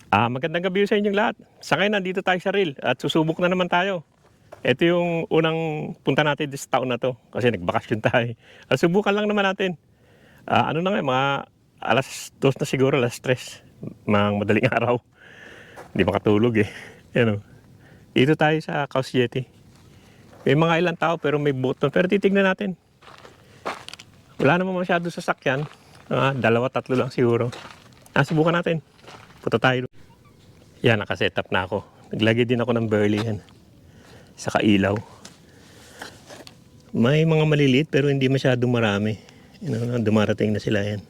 Magandang gabi sa inyong lahat. Sa ngayon, nandito tayo sa reel at susubok na naman tayo. Ito yung unang punta natin this taon na to kasi nagbakasyon tayo. Subukan lang naman natin. Ano na nga, mga alas 2 na siguro, alas 3. Mga madaling araw. Hindi makatulog eh. Yan o. Dito tayo sa Caus Yeti. May mga ilang tao pero may boat doon. Pero titignan natin. Wala naman masyado sasakyan. Dalawa, tatlo lang siguro. Subukan natin. Punta tayo. Yan, nakasetup na ako. Naglagay din ako ng burley yan. Saka ilaw. May mga maliliit pero hindi masyadong marami. Dumarating na sila yan.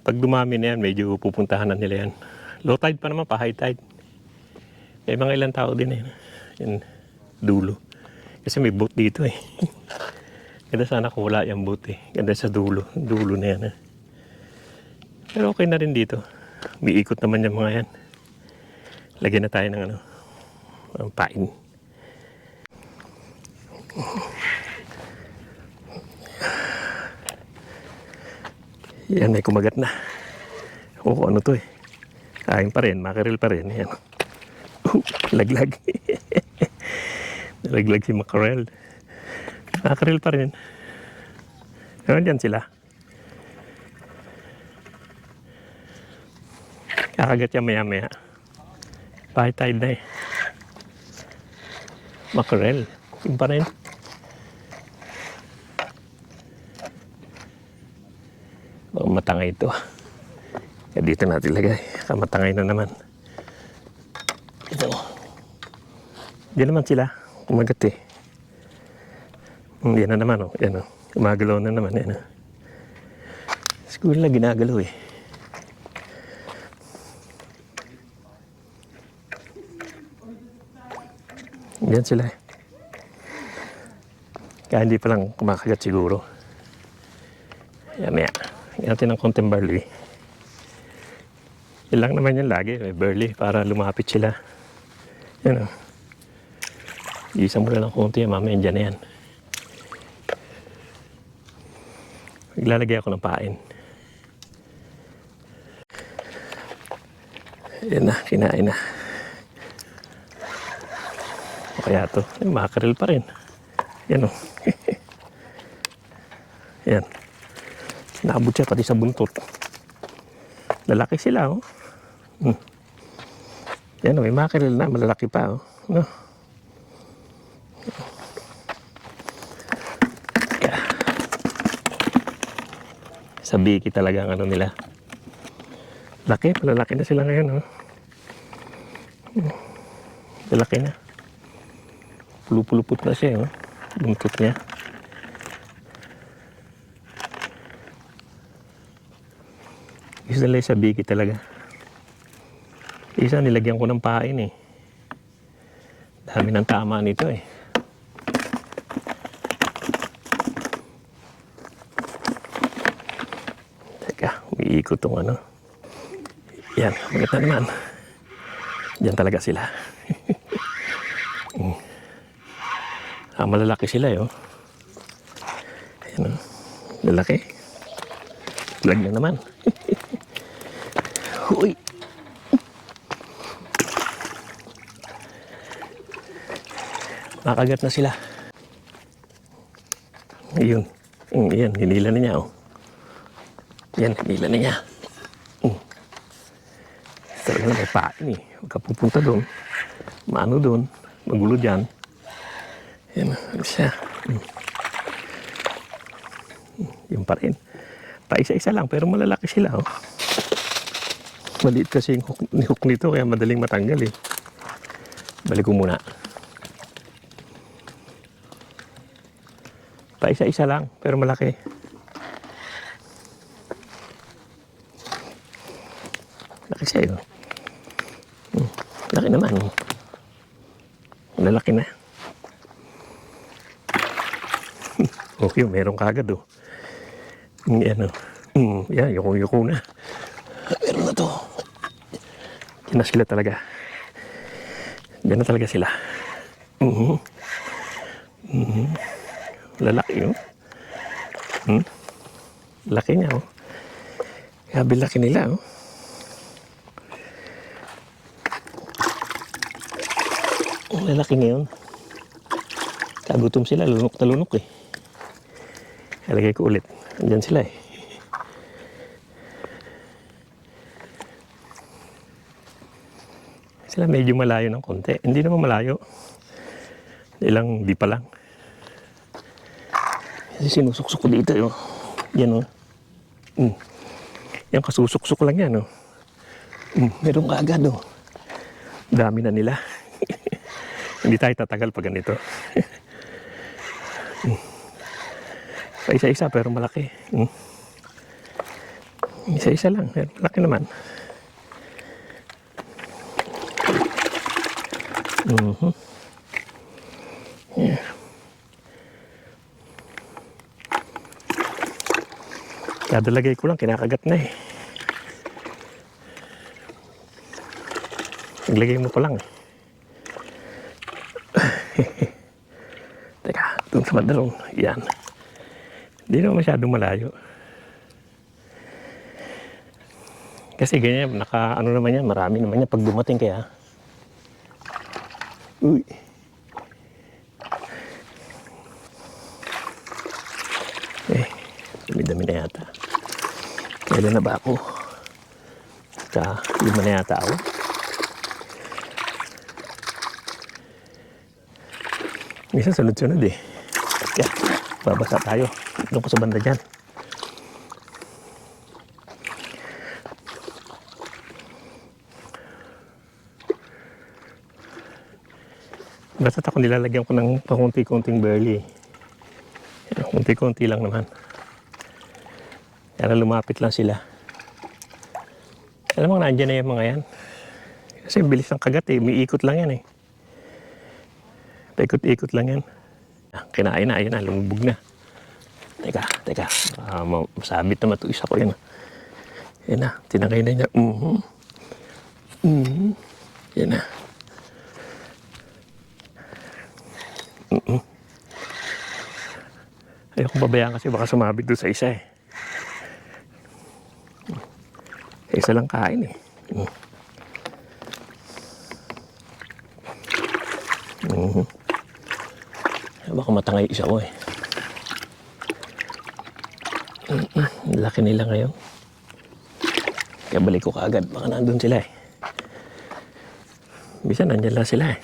Pag dumami na yan, medyo pupuntahan na nila yan. Low tide pa naman, pa high tide. May mga ilang tao din eh. Yan, dulo. Kasi may boat dito eh. Ganda sana kung wala yung boat eh. Ganda sa dulo. Dulo na yan eh. Pero okay na rin dito. May ikot naman yung mga yan. Lagyan na tayo ng ng pain. Yan, may kumagat na. Ano to eh. Kain pa rin, mackerel pa rin. Yan. Laglag. Nalaglag si mackerel. Mackerel pa rin. Dyan sila. Kakagat yan maya-maya. High tide na eh. Mackerel. Yung pa rin. Baka matangay ito. Kaya dito natin lagay. Matangay na naman. Ito. Diyan naman sila. Kumagat eh. Yan na naman oh. Yan oh. Gumagalaw na naman. Yan oh. Siguro na ginagalaw eh. Yan sila eh. Kaya hindi pa lang kumakagat siguro. Yan yan. Yan natin ng konting barley. Yan lang naman yan lagi. May barley para lumapit sila. Yan o. Isa mo lang ng konti. Mamaya dyan na yan. Maglalagay ako ng pain. Yan na. Kinain na. Kaya ito, mackerel pa rin. Yan o. Yan. Naabot siya pati sa buntot. Lalaki sila o. Yan o, may mackerel na. Malalaki pa o. No? Sa biki talaga ang nila. Laki, malalaki na sila ngayon o. Lalaki na. Pulupulupot na siya, oh. Buntot niya. Isa lang sa biki talaga. Isa nilagyan ko ng pain eh. Dami ng tama nito eh. Teka, umiikot tong ano. Yan, maganda naman. Diyan talaga sila. Malalaki sila eh, oh. Ayan, oh. Lalaki. Lag na naman. Uy. Nakagat na sila. Ayun. Yan, hinila na niya, oh. Yan, hinila na niya. Talaga may pain eh. Huwag ka pupunta doon. Maano doon. Magulo dyan. Yan, siya. Yung pa rin. Paisa-isa lang, pero malalaki sila. Oh. Maliit kasi yung hook nito, kaya madaling matanggal eh. Balik ko muna. Paisa-isa lang, pero malaki. Laki siya yun. Laki naman. Malalaki na. Okay, meron kagad oh. Yan oh. Yan, yuko na. Meron na to. Yan na sila talaga. Yan na talaga sila. Lalaki oh. Laki niya oh. Grabe laki nila oh. lalaki ngayon. Kagutom sila, lunok na lunok eh. Ilagay ko ulit. Andyan sila eh. Sila medyo malayo ng konti. Hindi naman malayo. Ilang di pa lang. Kasi sinusuksok ko dito yun. Yan o. Yan kasusuksok lang yan o. Meron ka agad o. Dami na nila. Hindi tayo tatagal pag ganito. Isa-isa pero malaki. Isa-isa lang. Malaki naman. Yeah. Kadalagay ko lang, kinakagat na eh. Naglagay mo pa lang eh. Teka, dun sa madalong. Yan. Hindi naman masyadong malayo. Kasi ganyan, ano naman yan, marami naman yan pag dumating kaya. Uy. Dami-dami na yata. Kailan na ba ako? Lima na yata ako. Minsan sunod-sunod eh. Kaya, babasa tayo. Doon ko sa banda dyan. Basta't ako nilalagyan ko ng pakunti-kunting burley. Kunti-kunti lang naman. Kaya lumapit lang sila. Alam mo, nandiyan na yung mga yan. Kasi bilis ng kagat eh. May ikot lang yan eh. Ikot-ikot lang yan. Kinain na, ayun na, lumubog na. Teka. Masabit na matuis ako yun. Yan na, tinangay na niya. Yan na. Ayokong babayaan kasi baka sumabit doon sa isa eh. Isa lang kain eh. Baka matangay isa ko eh. Laki nila ngayon. Kaya balik ko kaagad. Baka nandun sila eh. Bisa nandyan lang sila eh.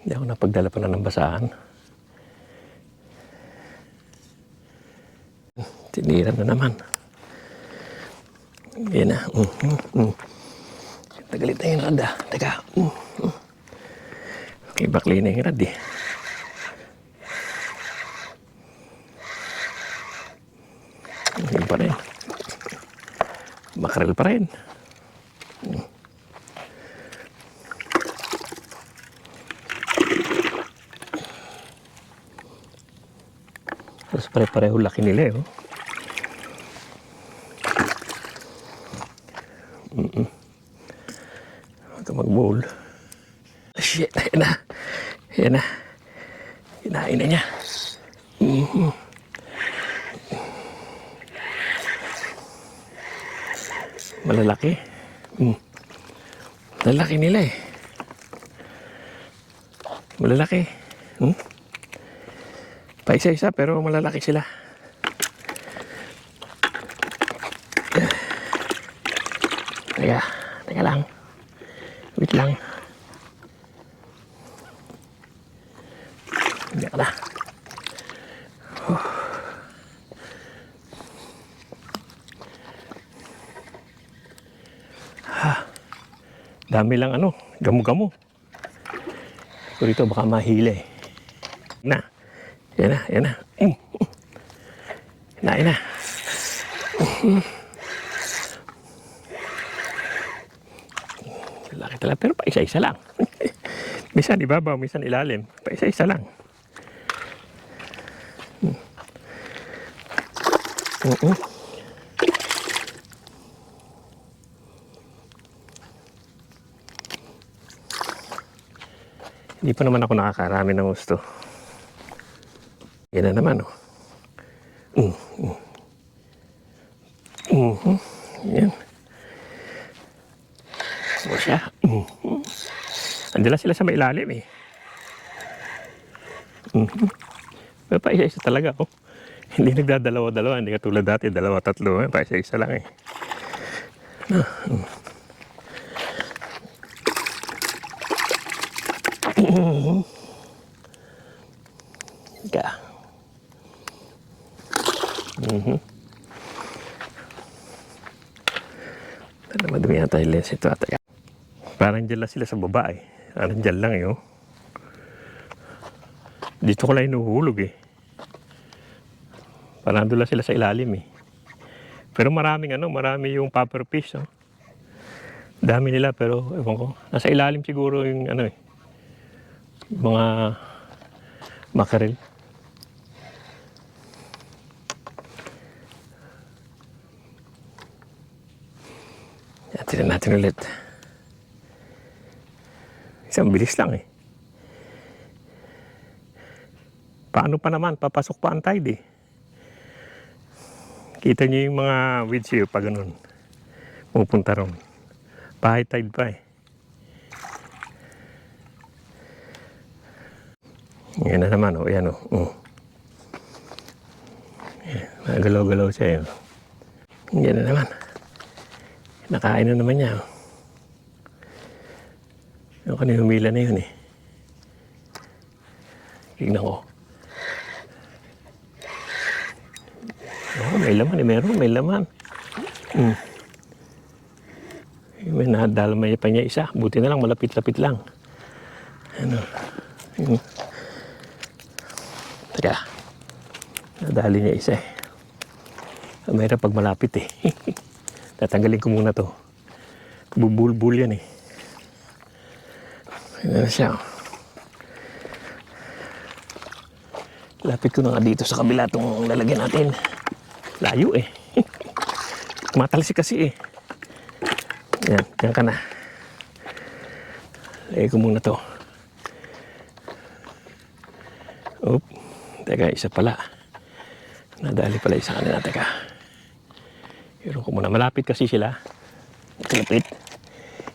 Hindi ako napagdala pa na ng basahan. Tinira na naman. Yan na. Tagalit na yung rad ah. Teka. Okay, bakli na yung rad eh. Yun pa rin. Makarel pa rin. Tapos pare-pareho laki nila eh. Ito mag-bowl. Shit, ayan na. Ayan na. Hinain na niya. Malalaki. Malalaki nila eh. Malalaki. Paisa-isa pero malalaki sila. Teka lang. Wait lang. Hindi ka na. Dami lang gamo-gamo. So dito baka mahila eh. Yan na. Hinain na. Laki talaga, pero pa isa-isa lang. Minsan ibabaw, minsan ilalim. Pa isa-isa lang. Hindi pa naman ako nakakarami ng gusto. Yan na naman, oh. Yan. O siya. Andiyan sila sa may ilalim, eh. Pero pa isa-isa talaga, oh. Hindi nagdadalawa-dalawa, hindi katulad dati, dalawa-tatlo, eh. Pa isa-isa lang, eh. Ka. Ano madumi yata yung lens ito ata. Parang dyan lang sila sa baba, eh. Parang dyan lang, eh, oh. Dito ko lang inuhulog, eh. Parang doon lang sila sa ilalim, eh. Pero marami yung puffer fish, oh. Dami nila, pero ewan ko. Nasa ilalim siguro yung mga mackerel. Yan, tignan natin ulit. Isang bilis lang, eh. Paano pa naman? Papasok pa ang tide, eh. Kita niyo yung mga weeds here pa ganun. Pupunta ron. Pa-high tide pa, eh. Yan na naman, oh. Yan, oh. Nagalaw-galaw siya, yun. Yan na naman. Nakain na naman niya, oh. Yung kanina humila na yun, eh. Tignan ko. Oh, may laman, eh. May laman. May nadalmay pa niya isa. Buti na lang, malapit-lapit lang. Ano? Teka. Nadali niya isa, eh. Mahirap pag malapit, eh. Tatanggalin ko muna to. Bubulbul yan, eh. Ano na siya, oh. Lapit ko na nga dito sa kabila itong lalagyan natin. Layo, eh. Matalsik kasi, eh. Yan, dyan ka na. Lagay ko muna to. Oop. Teka, isa pala. Nadali pala isa kanina. Teka. Hirong ko muna. Malapit kasi sila. Malapit.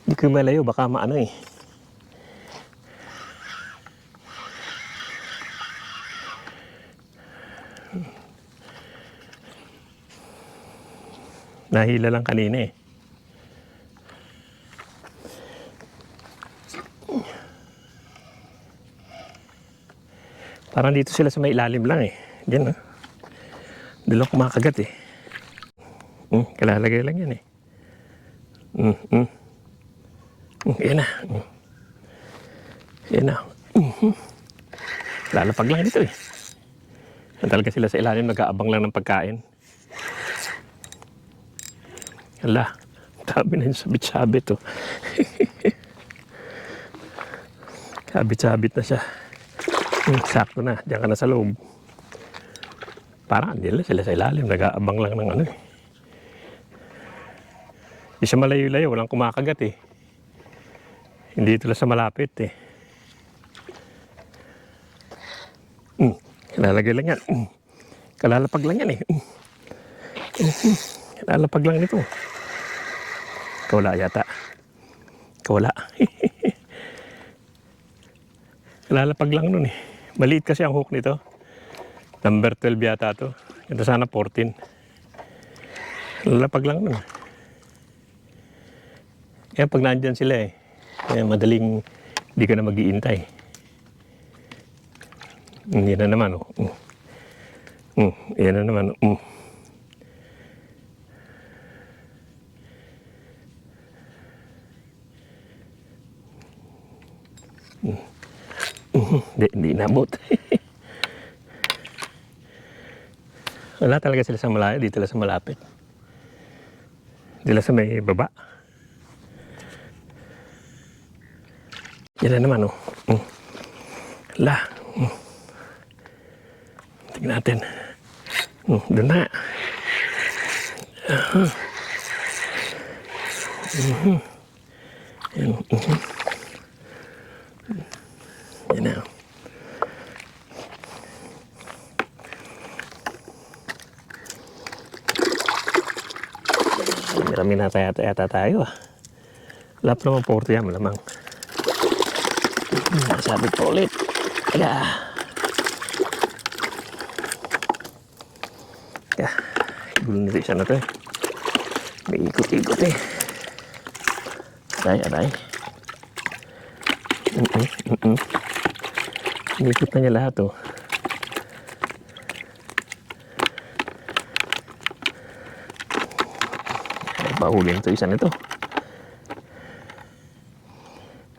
Hindi ko malayo. Baka maano, eh. Nahila lang kanina, eh. Parang dito sila sa may ilalim lang, eh. Diyan, oh. Doon lang kumakagat, eh. Kalalagay lang yan, eh. Yan na. Yan na. Lalapag lang dito, eh. Talaga sila sa ilalim, nag-aabang lang ng pagkain. Hala, dami na yung sabit-sabit, oh. Sabit-sabit na siya. Sakto na, diyan ka na sa loob. Parang hindi lang sila sa ilalim, nag-aabang lang ng ano, eh. Hindi siya malayo-layo, walang kumakagat, eh. Hindi ito lang sa malapit, eh. Kalalagay lang yan. Kalalapag lang yan, eh. Kalalapag lang nito. Kawala yata. Kawala. Kalalapag lang nun, eh. Maliit kasi ang hook nito. Number 12 yata to. Ito sana 14. Kalalapag lang nun. Kaya pag nandyan sila, eh, madaling hindi ka na mag-iintay. Yan na naman, oh. Yan na naman, oh. Hindi nabot. Wala talaga sila sa malayo, dito lang sa malapit. Dito lang sa may baba. Yan na naman, oh. Hala. Tingnan natin. Doon na. Yan na. Marami na yata tayo ah. Wala pa naman 40 yan, malamang. Nasabit po ulit. Kaya. Kaya. Gulo nito isa na to eh. May ikot-ikot eh. Aray. Inikot na niya lahat oh. Bahulin ito isa nito.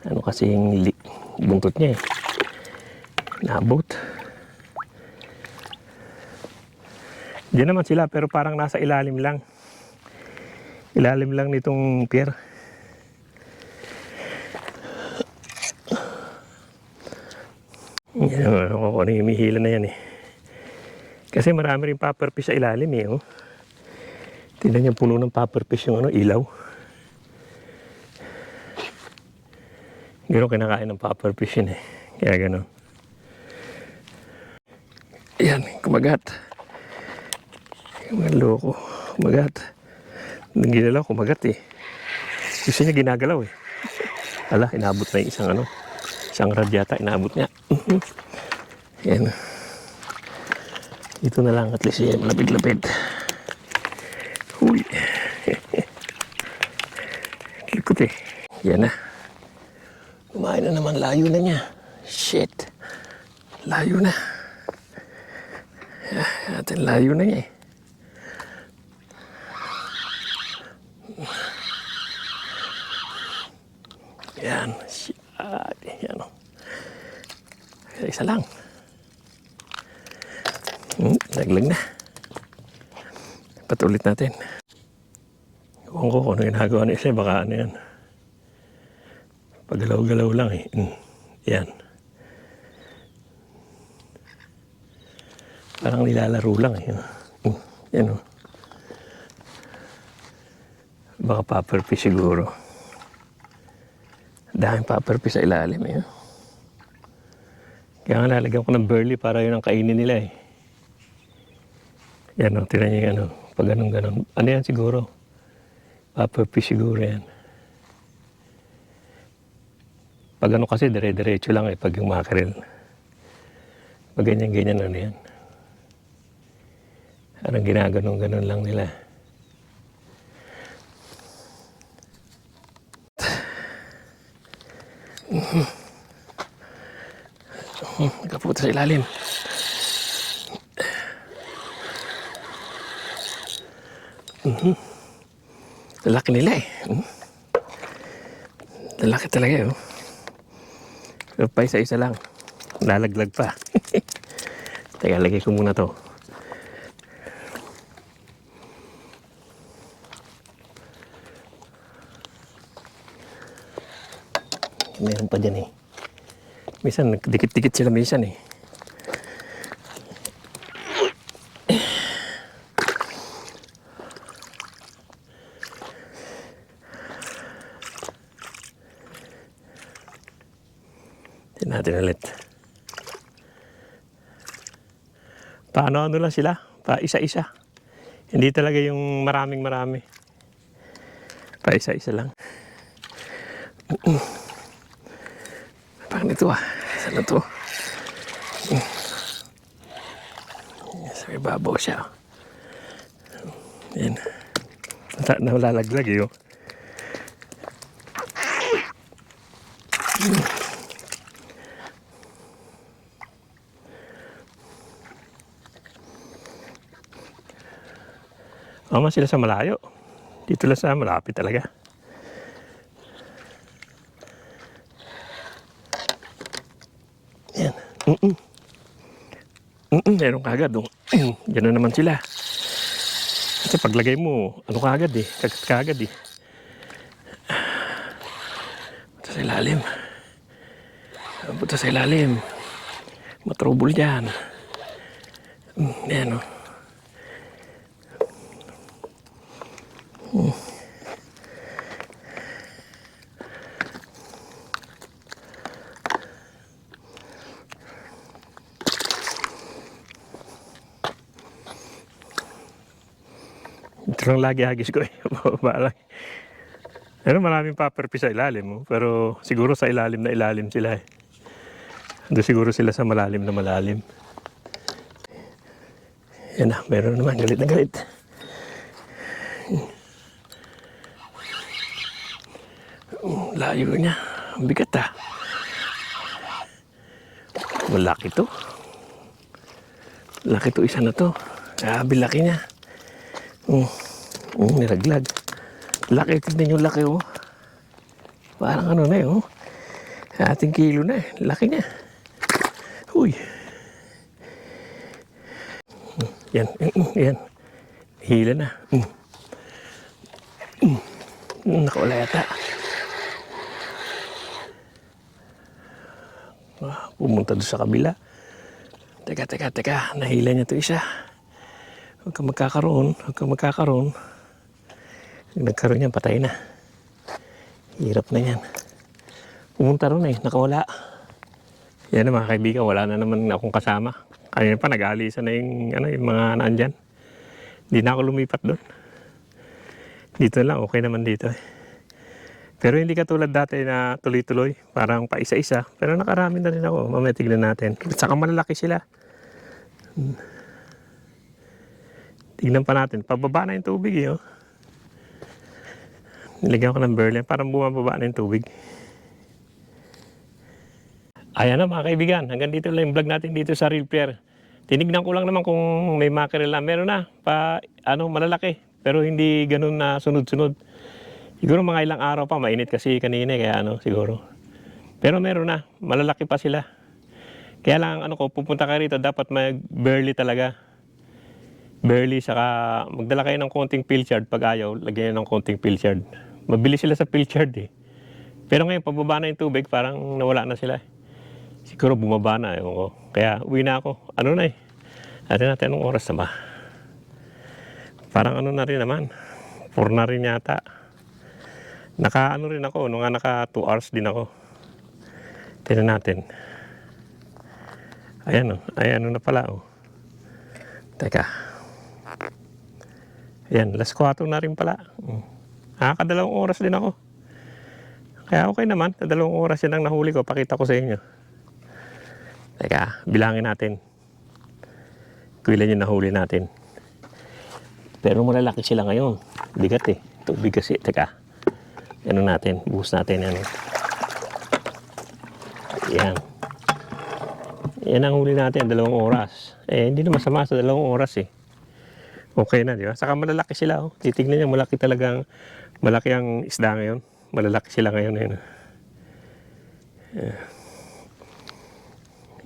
Ano kasi yung buntot niya eh. Nabot. Diyan naman sila pero parang nasa ilalim lang. Ilalim lang nitong pier. Yan, ano yung himihila na yan eh. Kasi marami rin pufferfish sa ilalim eh. Oh. Tingnan niyo puno ng pufferfish yung ilaw. Gano'n kinakain ng pufferfish yun eh. Kaya gano'n. Ayan, kumagat. Mga loko. Kumagat. Nang ginalaw, kumagat eh. Gusto niya ginagalaw eh. Ala, inabot na yung isang rad yata, inabot niya. Ayan. Ito na lang at least yan, malapit-lapit. Uy. Likot eh. Yan na. Kumain na naman, layo na niya. Shit. Layo na. Atin layo na niya eh. Yan. Shit. Yan o. Isa lang. Naglag na. Patulit natin. Ewan ko kung ano ginagawa na isa. Baka ano yan. Pagalaw-galaw lang eh. Yan. Parang nilalaro lang eh. Yan o. Baka pufferfish siguro. Daming pufferfish sa ilalim eh. Kaya nga lalagyan ko ng burley para yun ang kainin nila eh. Yan o, tinan niyo yan o. Pag ganun-ganun. Ano yan siguro? Pufferfish siguro yan. Pag ano kasi, dire-diretso lang eh. Pag yung mackerel. Pag ganyan-ganyan ano yan. Parang ginaganon-ganon lang nila. Nakaputa sa ilalim. Lalaki nila eh. Lalaki talaga eh. Pero pa isa-isa lang. Lalaglag pa. Teka, lagay ko muna to. Meron pa dyan eh. Minsan, dikit-dikit sila minsan eh. Tignan natin ulit. Paano lang sila? Pa isa-isa. Hindi talaga yung maraming-marami. Pa isa-isa lang. Parang ito ah. Saan na ito? Sa may babaw siya. Yan. Nalalaglag eh. Oo nga sila sa malayo. Dito lang sa malapit talaga. Yan. Meron kagad. Gano'n naman sila. Kasi paglagay mo, ano kagad eh. Kagat kagad eh. Punta sa ilalim. Punta sa ilalim. Matrubol dyan. Yan o. Ito lang lagi hagis ko eh. Bababa lang. Pero maraming paperfish sa ilalim. Oh. Pero siguro sa ilalim na ilalim sila eh. Doon siguro sila sa malalim na malalim. Yan na, meron naman. Galit na galit. Layo niya. Ang bigat ah. Malaki to. Laki to, isa na to. Grabe laki niya. Nilaglag. Laki, tignan yung laki oh. Parang ano na eh oh. Ating kilo na eh. Laki niya. Uy. Yan, yan. Hila na. Nakawala yata. Pumunta doon sa kabila. Teka. Nahila niya to isa. Huwag ka magkakaroon. Nagkaroon yan, patay na. Hirap na yan. Pumunta ron eh, nakawala. Yan na mga kaibigan, wala na naman akong kasama. Kanina pa nag-aalisan na yung mga nandyan. Hindi na ako lumipat doon. Dito lang, okay naman dito eh. Pero hindi katulad dati na tuloy-tuloy, parang pa isa-isa. Pero nakarami na rin ako, mamaya tignan natin. Saka malalaki sila. Tignan pa natin, pababa na yung tubig eh. Oh. Nilagyan ko ng Berlin, parang bumababa na yung tubig. Ayan na mga kaibigan, hanggang dito lang yung vlog natin dito sa Real Pier. Tinignan ko lang naman kung may mackerel na. Meron na, malalaki. Pero hindi ganun na sunod-sunod. Siguro mga ilang araw pa, mainit kasi kanina, kaya siguro. Pero meron na, malalaki pa sila. Kaya lang, pupunta ka rito, dapat mag-burley talaga. Burley, saka magdala kayo ng konting pilchard. Pag ayaw, lagyan ng konting pilchard. Mabilis sila sa pilchard eh. Pero ngayon, pababa na yung tubig, parang nawala na sila. Siguro bumaba na, ewan ko. Kaya uwi na ako. Ano na eh. Atin natin anong oras na ba? Parang na rin naman. 4 na rin yata. Rin ako, naka 2 hours din ako. Tignan natin. Ayan na pala oh. Teka. Ayan, last 4 na rin pala. Nakakadalawang oras din ako. Kaya okay naman, 2 oras yan ang nahuli ko. Pakita ko sa inyo. Teka, bilangin natin. Kuilan yung nahuli natin. Pero malalaki sila ngayon. Bigat eh. Ito bigas eh. Teka. Natin, buhos natin yan. Yan. Yan ang huli natin, 2 oras. Hindi na masama sa 2 oras eh. Okay na, di ba? Saka malalaki sila oh. Titignan niyo, malaki ang isda ngayon. Malalaki sila ngayon.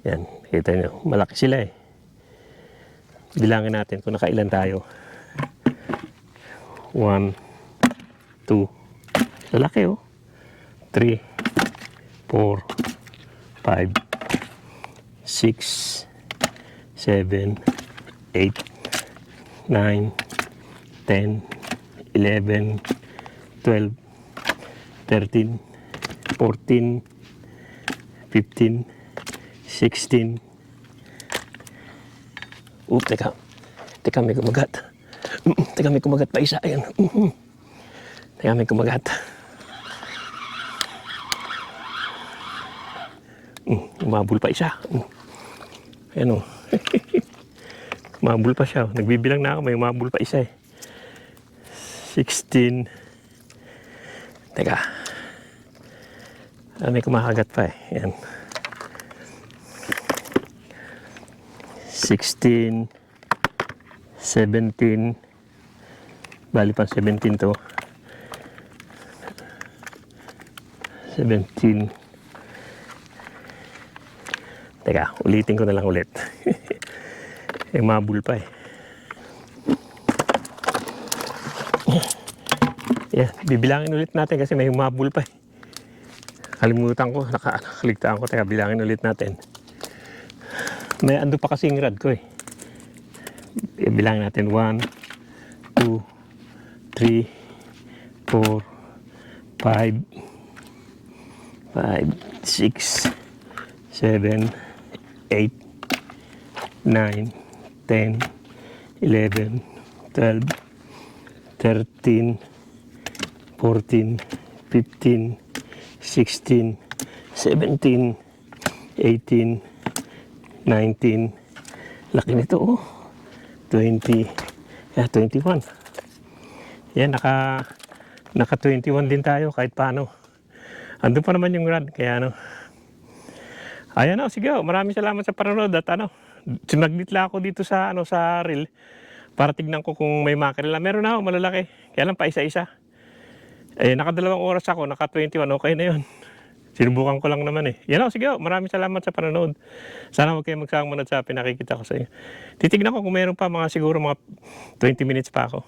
Yan, kita niyo, malaki sila eh. Bilangin natin kung nakailan tayo. 1, 2, lalaki oh. 3, 4, 5, 6, 7, 8, 9, 10, 11, 12, 13, 14, 15, 16. Teka, may kumagat. Teka, may kumagat pa isa. Ayan. Teka, may kumagat. Umabol pa isa. Ayan o. Umabol pa siya. Nagbibilang na ako. May umabol pa isa eh. 16. Teka. May kumakagat pa eh. Ayan. 16. 17. Bali pang 17 to. 17. Teka, ulitin ko na lang ulit. Mabul pa eh. Yeah, bibilangin ulit natin kasi may mabul pa eh. Kalimutan ko, nakaligtaan ko. Teka, bilangin ulit natin. May ando pa kasing rad ko eh. Bilangin natin 1, 2, 3, 4, 5, 6, 7, 8, 9, 10, 11, 12, 13, 14, 15, 16, 17, 18, 19. Laki nito oh. 20, 21. Yan, naka 21 din tayo kahit paano. Andun pa naman yung rod, kaya ano. Ayan o, sige o, maraming salamat sa panonood at ano, sinaglit lang ako dito sa sa reel para tignan ko kung may mackerel. Meron na ako, malalaki. Kaya lang pa isa-isa. Eh, nakadalawang oras ako, naka 21, okay na yun. Sinubukan ko lang naman eh. Yan o, sige o, maraming salamat sa panonood. Sana huwag kayong magsamunod sa pinakikita ko sa inyo. Titignan ko kung meron pa siguro mga 20 minutes pa ako.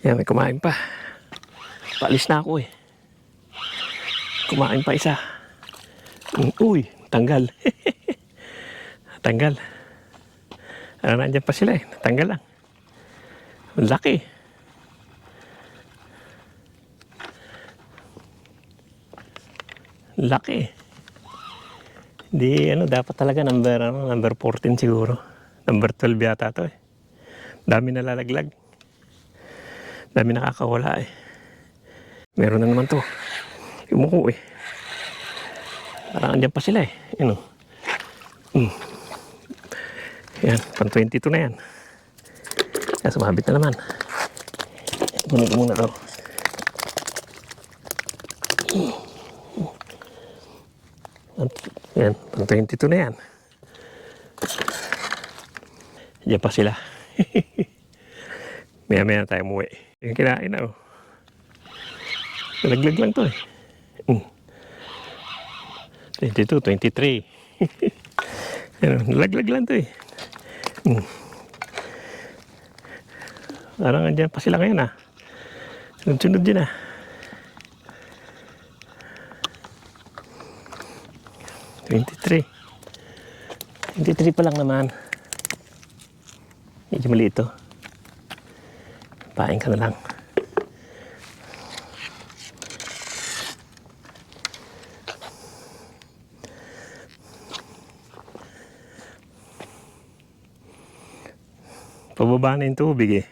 Yan, may kumain pa. Paalis na ako eh. Kumain pa isa. Uy, tanggal. Tanggal. Nandyan pa sila eh. Tanggal lang. Laki. Laki. Di dapat talaga number 14 siguro. Number 12 yata to eh. Dami nalalaglag. Dami nakakawala eh. Meron na naman to. Yumuko eh. Parang andyan pa sila eh. Yan o. Yan, pang 22 na yan. Kaya sumabit na naman. Kunin ko muna to. Yan, pang 22 na yan. Diyan pa sila. Maya-maya tayo umuwi. Yung kinain na oh. Nalaglag lang to eh. 22, 23. Nalaglag lang to eh. Parang andyan pa sila ngayon ah. Sunod-sunod din ah. $23 pa lang naman. Medyo maliit to. Pain ka na lang. Pababa na yung tubig eh.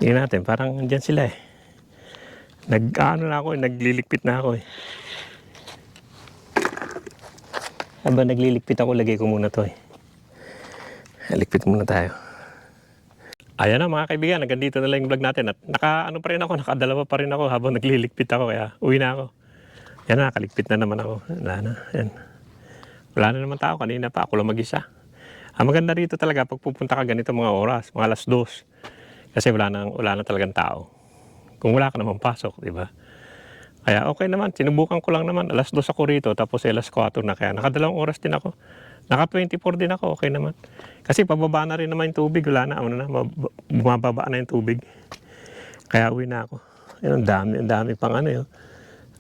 Tingnan natin, parang andyan sila eh. Naglilikpit na ako eh. Habang naglilikpit ako, lagay ko muna to eh. Likpit muna tayo. Ayan na mga kaibigan, hanggang dito na lang yung vlog natin. At nakadalawa pa rin ako habang naglilikpit ako, kaya uwi na ako. Yan na, nakalikpit na naman ako. Wala na naman tao, kanina pa ako lang mag-isa. Ang maganda rito talaga, pag pupunta ka ganito mga oras, mga 2:00. Kasi wala na talagang tao. Kung wala ka naman pasok, di ba? Kaya okay naman, sinubukan ko lang naman. 2:00 ako rito, tapos 4:00 na. Kaya nakadalawang oras din ako. Naka 24 din ako, okay naman. Kasi pababa na rin naman yung tubig, wala na, bumababa na yung tubig. Kaya uwi na ako. Ang dami pang yun.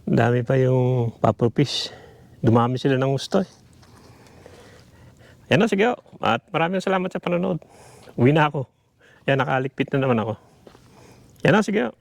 Ang dami pa yung puffer fish. Dumami sila ng gusto eh. Yan na, sige o. At maraming salamat sa panonood. Uwi na ako. Yan, nakalikpit na naman ako. Yan na, sige o.